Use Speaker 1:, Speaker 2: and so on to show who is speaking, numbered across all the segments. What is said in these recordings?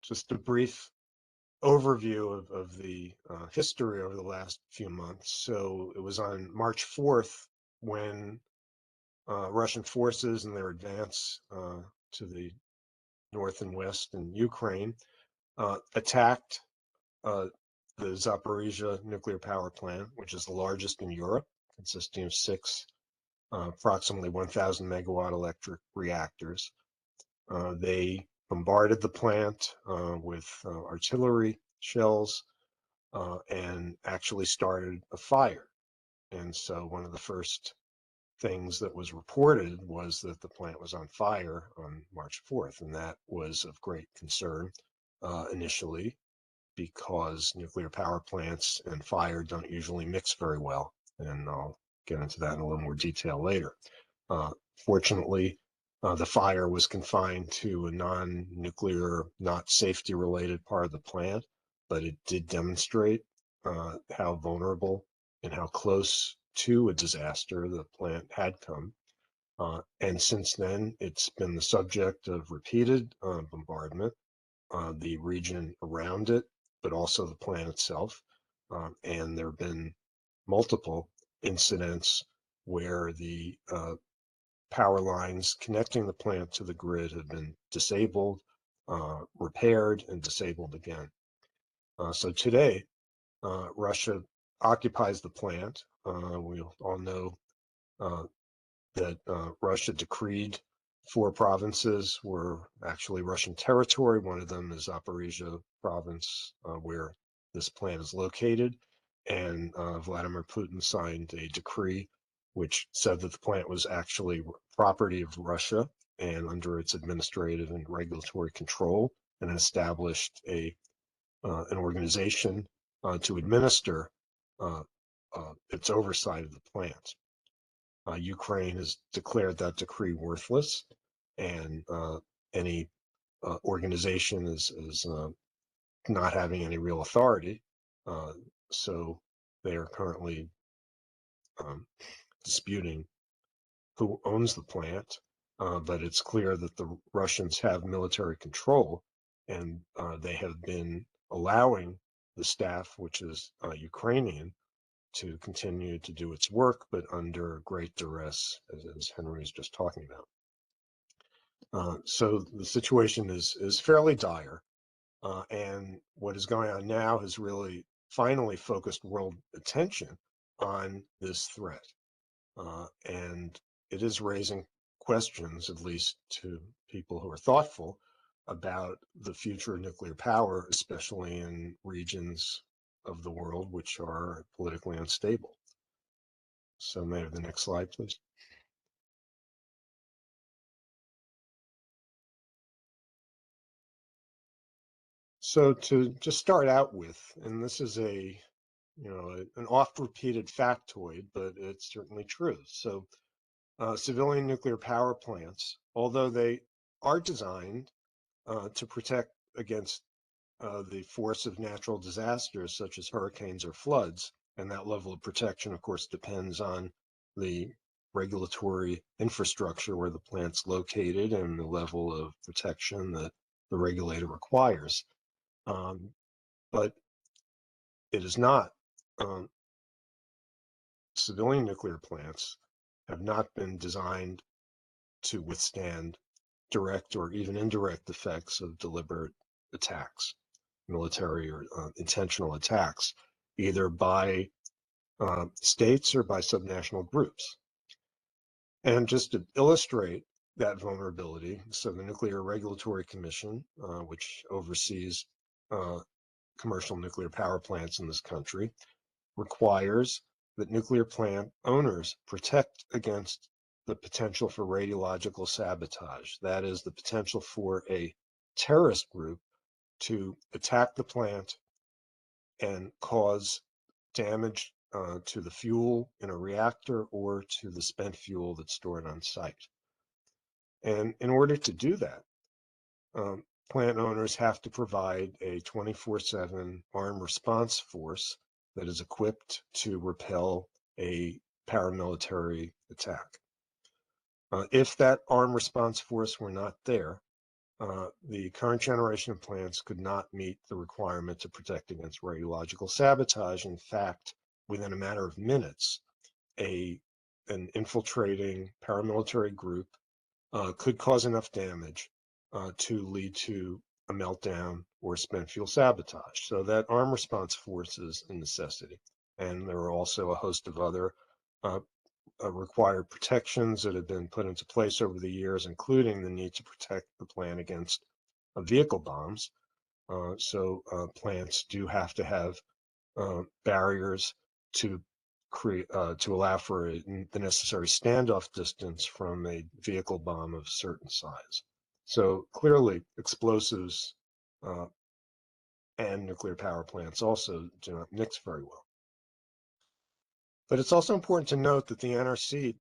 Speaker 1: just a brief overview of the history over the last few months. So it was on March 4th when Russian forces and their advance to the north and west in Ukraine attacked the Zaporizhia nuclear power plant, which is the largest in Europe, consisting of six approximately 1,000 megawatt electric reactors. They bombarded the plant with artillery shells and actually started a fire. And so one of the first things that was reported was that the plant was on fire on March 4th, and that was of great concern initially because nuclear power plants and fire don't usually mix very well, and I'll get into that in a little more detail later. Fortunately, the fire was confined to a non-nuclear, not safety-related part of the plant, but it did demonstrate how vulnerable and how close to a disaster the plant had come. And since then, it's been the subject of repeated bombardment, the region around it, but also the plant itself. And there have been multiple incidents where the power lines connecting the plant to the grid have been disabled, repaired, and disabled again. So today, Russia occupies the plant. We all know that Russia decreed 4 provinces were actually Russian territory. One of them is Zaporizhia province, where this plant is located. And Vladimir Putin signed a decree which said that the plant was actually property of Russia and under its administrative and regulatory control, and established an organization to administer its oversight of the plant. Ukraine has declared that decree worthless, and any organization is not having any real authority. So they are currently disputing who owns the plant, but it's clear that the Russians have military control, and they have been allowing the staff, which is Ukrainian, to continue to do its work, but under great duress, as Henry was just talking about. So the situation is fairly dire, and what is going on now has really finally focused world attention on this threat. And it is raising questions, at least to people who are thoughtful, about the future of nuclear power, especially in regions of the world which are politically unstable. So may I have the next slide, please? So to just start out with, and this is an oft-repeated factoid, but it's certainly true. So civilian nuclear power plants, although they are designed to protect against the force of natural disasters such as hurricanes or floods, and that level of protection, of course, depends on the regulatory infrastructure where the plant's located and the level of protection that the regulator requires. But it is not. Civilian nuclear plants have not been designed to withstand direct or even indirect effects of deliberate attacks, military or intentional attacks, either by states or by subnational groups. And just to illustrate that vulnerability, so the Nuclear Regulatory Commission, which oversees commercial nuclear power plants in this country, requires that nuclear plant owners protect against the potential for radiological sabotage. That is, the potential for a terrorist group to attack the plant and cause damage to the fuel in a reactor or to the spent fuel that's stored on site. And in order to do that, plant owners have to provide a 24/7 armed response force that is equipped to repel a paramilitary attack. If that armed response force were not there, The current generation of plants could not meet the requirement to protect against radiological sabotage. In fact, within a matter of minutes, a an infiltrating paramilitary group could cause enough damage to lead to a meltdown or spent fuel sabotage. So that armed response force is a necessity. And there are also a host of other uh, required protections that have been put into place over the years, including the need to protect the plant against vehicle bombs. So plants do have to have barriers to create to allow for the necessary standoff distance from a vehicle bomb of a certain size. So clearly, explosives uh, and nuclear power plants also do not mix very well. But it's also important to note that the NRC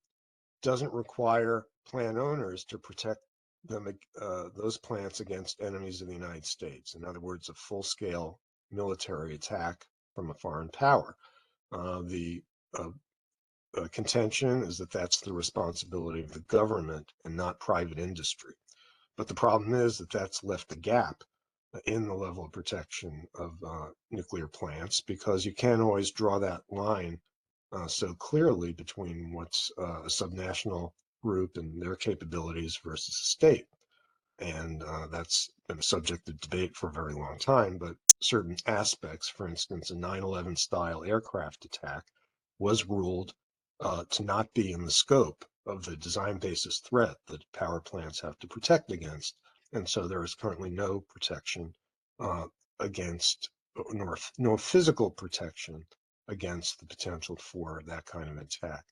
Speaker 1: doesn't require plant owners to protect those plants against enemies of the United States. In other words, a full-scale military attack from a foreign power. The uh, contention is that that's the responsibility of the government and not private industry. But the problem is that that's left a gap in the level of protection of nuclear plants, because you can't always draw that line so clearly between what's a subnational group and their capabilities versus a state. And that's been a subject of debate for a very long time, but certain aspects, for instance, a 9/11 style aircraft attack was ruled to not be in the scope of the design basis threat that power plants have to protect against. And so there is currently no protection uh, against, nor no physical protection against the potential for that kind of attack.